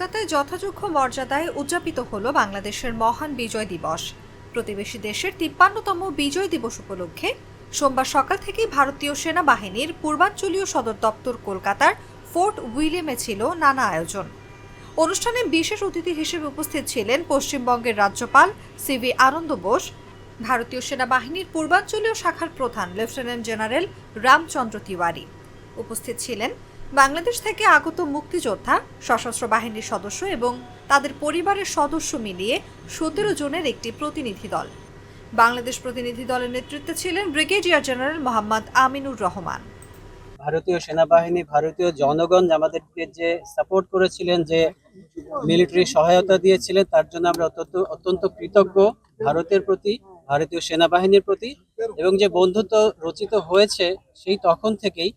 কলকাতায় যথাযোগ্য মর্যাদায় উদযাপিত হল বাংলাদেশের মহান বিজয় দিবস। প্রতিবেশী দেশের ৫৩তম বিজয় দিবস উপলক্ষে সোমবার সকাল থেকেই ভারতীয় সেনাবাহিনীর পূর্বাঞ্চলীয় সদর দপ্তর কলকাতার ফোর্ট উইলিয়ামে ছিল নানা আয়োজন। অনুষ্ঠানে বিশেষ অতিথি হিসেবে উপস্থিত ছিলেন পশ্চিমবঙ্গের রাজ্যপাল সিভি আনন্দ বোস, ভারতীয় সেনাবাহিনীর পূর্বাঞ্চলীয় শাখার প্রধান লেফটেন্যান্ট জেনারেল রামচন্দ্র তিওয়ারি। উপস্থিত ছিলেন বাংলাদেশ থেকে আগত মুক্তিযোদ্ধা, সশস্ত্র বাহিনীর সদস্য এবং তাদের পরিবারের সদস্য মিলিয়ে ১৭ জনের একটি প্রতিনিধি দল। বাংলাদেশ প্রতিনিধি দলের নেতৃত্বে ছিলেন ব্রিগেডিয়ার জেনারেল মোহাম্মদ আমিনুর রহমান। ভারতীয় সেনাবাহিনী, ভারতীয় জনগণ আমাদেরকে যে সাপোর্ট করেছিলেন, যে মিলিটারি সহায়তা দিয়েছিলেন, তার জন্য আমরা অত্যন্ত কৃতজ্ঞ ভারতের প্রতি, ভারতীয় সেনাবাহিনীর প্রতি। এবং যে বন্ধুত্ব রচিত হয়েছে সেই তখন থেকেই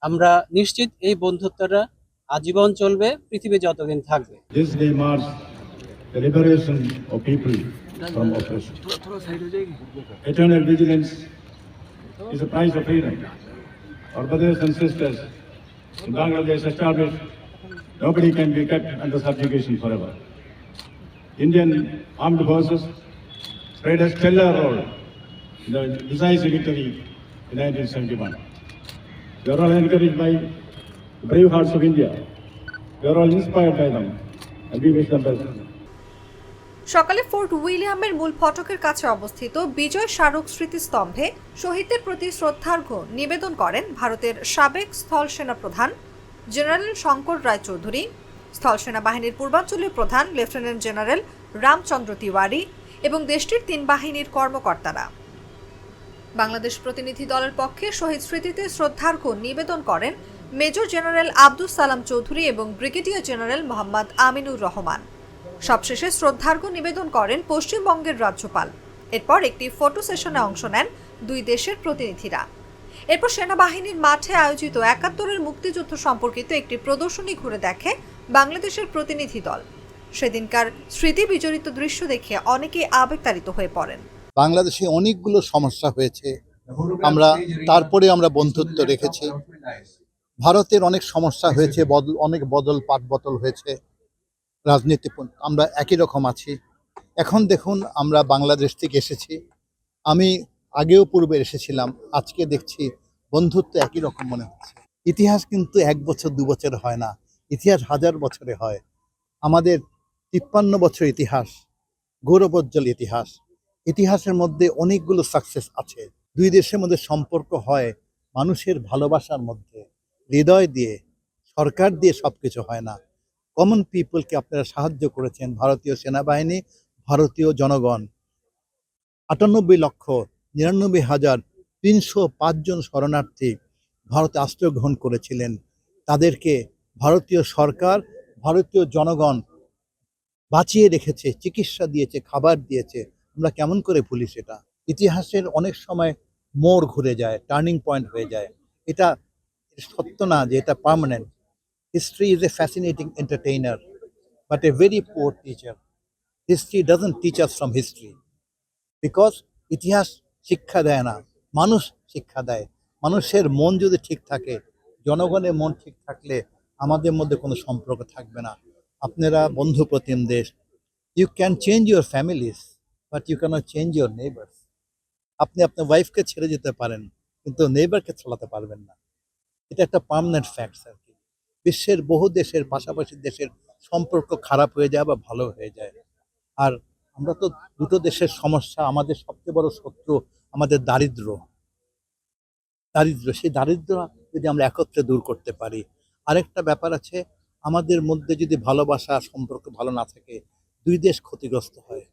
আমরা নিশ্চিত এই বন্ধুত্বটা আজীবন চলবে, পৃথিবী যতদিন থাকবে। This day marks the liberation of people from oppression. Eternal vigilance is a price of freedom. Our brothers and sisters in Bangladesh established nobody can be kept under subjugation forever. Indian armed forces played a stellar role in the decisive victory in 1971. We are all encouraged by the brave hearts of India. We are all inspired by them and we wish them best. সকালে fort উইলিয়ামের মূল ফটকের কাছে অবস্থিত বিজয় স্মারক স্মৃতিস্তম্ভে শহীদদের প্রতি শ্রদ্ধার্ঘ্য নিবেদন করেন ভারতের সাবেক স্থল সেনা প্রধান জেনারেল শঙ্কর রায় চৌধুরী, স্থল সেনাবাহিনীর পূর্বাঞ্চলীয় প্রধান লেফটেন্যান্ট জেনারেল রামচন্দ্র তিওয়ারি এবং দেশটির ৩ বাহিনীর কর্মকর্তারা। বাংলাদেশ প্রতিনিধি দলের পক্ষে শহীদ স্মৃতিতে শ্রদ্ধার্ঘ্য নিবেদন করেন মেজর জেনারেল আব্দুস সালাম চৌধুরী এবং ব্রিগেডিয়ার জেনারেল মোহাম্মদ আমিনুর রহমান। সবশেষে শ্রদ্ধার্ঘ্য নিবেদন করেন পশ্চিমবঙ্গের রাজ্যপাল। এরপর একটি ফটো সেশনে অংশ নেন ২ দেশের প্রতিনিধিরা। এরপর সেনাবাহিনীর মাঠে আয়োজিত ৭১-এর মুক্তিযুদ্ধ সম্পর্কিত একটি প্রদর্শনী ঘুরে দেখে বাংলাদেশের প্রতিনিধি দল। সেদিনকার স্মৃতি বিজড়িত দৃশ্য দেখে অনেকেই আবেগতাড়িত হয়ে পড়েন। বাংলাদেশে অনেকগুলো সমস্যা হয়েছে, তারপরে আমরা বন্ধুত্ব রেখেছি। ভারতের অনেক সমস্যা হয়েছে, অনেক পাটবদল হয়েছে, রাজনীতি আমরা একই রকম আছি। এখন দেখুন আমরা বাংলাদেশ থেকে এসেছি, আমি আগেও পূর্বে এসেছিলাম, আজকে দেখছি বন্ধুত্ব একই রকম মনে হচ্ছে। ইতিহাস কিন্তু ১ বছর ২ বছর হয় না, ইতিহাস হাজার বছরে হয়। আমাদের ৫৩ বছর ইতিহাস, গৌরবোজ্জ্বল ইতিহাস। ইতিহাসের মধ্যে অনেকগুলো সাকসেস আছে। ২ দেশের মধ্যে সম্পর্ক হয় মানুষের ভালোবাসার মধ্যে, হৃদয় দিয়ে, সরকার দিয়ে সবকিছু হয় না। কমন পিপলকে আপনারা সাহায্য করেছেন, ভারতীয় সেনাবাহিনী, ভারতীয় জনগণ। ৯৮,৯৯,৩০৫ জন শরণার্থী ভারতে আশ্রয় গ্রহণ করেছিলেন। তাদেরকে ভারতীয় সরকার, ভারতীয় জনগণ বাঁচিয়ে রেখেছে, চিকিৎসা দিয়েছে, খাবার দিয়েছে। আমরা কেমন করে ভুলি সেটা? ইতিহাসের অনেক সময় মোড় ঘুরে যায়, টার্নিং পয়েন্ট হয়ে যায়। এটা সত্য না যে এটা permanent. History is a fascinating entertainer, but a very poor teacher. History doesn't teach us from history. Because ইতিহাস শিক্ষা দেয় না, মানুষ শিক্ষা দেয়। মানুষের মন যদি ঠিক থাকে, জনগণের মন ঠিক থাকলে আমাদের মধ্যে কোনো সম্পর্ক থাকবে না। আপনারা বন্ধু প্রতিম দেশ। You can change your families, but you cannot change your neighbours. আপনি আপনার ওয়াইফকে ছেড়ে যেতে পারেন, কিন্তু নেইবারকে চালাতে পারবেন না। এটা একটা পার্মানেন্ট ফ্যাক্ট আর কি। বিশ্বের বহু দেশের, পাশাপাশি দেশের সম্পর্ক খারাপ হয়ে যায় বা ভালো হয়ে যায়। আর আমরা তো দুটো দেশের সমস্যা, আমাদের সবচেয়ে বড় শত্রু আমাদের দারিদ্র। সেই দারিদ্র যদি আমরা একত্রে দূর করতে পারি। আরেকটা ব্যাপার আছে, আমাদের মধ্যে যদি ভালোবাসা সম্পর্ক ভালো না থাকে, ২ দেশ ক্ষতিগ্রস্ত হয়।